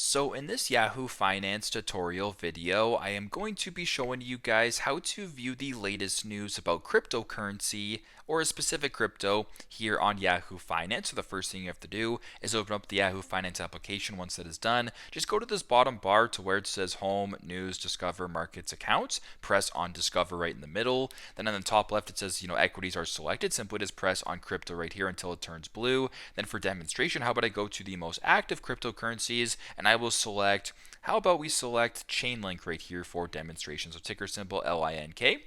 So in this Yahoo Finance tutorial video, I am going to be showing you guys how to view the latest news about cryptocurrency or a specific crypto here on Yahoo Finance. So the first thing you have to do is open up the Yahoo Finance application. Once that is done, just go to this bottom bar to where it says Home, News, Discover, Markets, Accounts. Press on Discover right in the middle. Then on the top left, it says, equities are selected. Simply just press on crypto right here until it turns blue. Then for demonstration, how about I go to the most active cryptocurrencies and I will select, how about we select Chainlink right here for demonstration. So ticker symbol LINK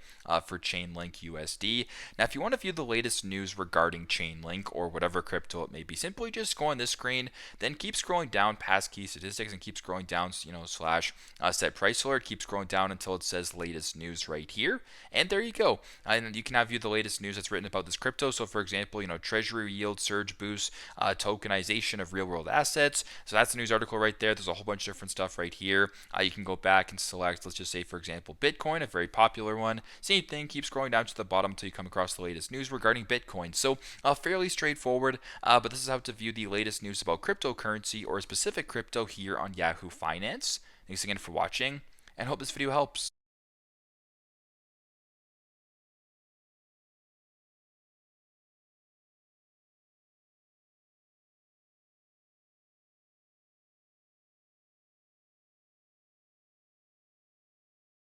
for Chainlink USD. Now, if you want to view the latest news regarding Chainlink or whatever crypto it may be, simply just go on this screen, then keep scrolling down past key statistics and keep scrolling down, slash set price alert. Keep scrolling down until it says latest news right here. And there you go. And you can now view the latest news that's written about this crypto. So for example, treasury yield surge boosts, tokenization of real world assets. So that's the news article right there. There's a whole bunch of different stuff right here. You can go back and select, let's just say, for example, Bitcoin, a very popular one. Same thing, keep scrolling down to the bottom until you come across the latest news regarding Bitcoin. So fairly straightforward, but this is how to view the latest news about cryptocurrency or a specific crypto here on Yahoo Finance. Thanks again for watching, and hope this video helps.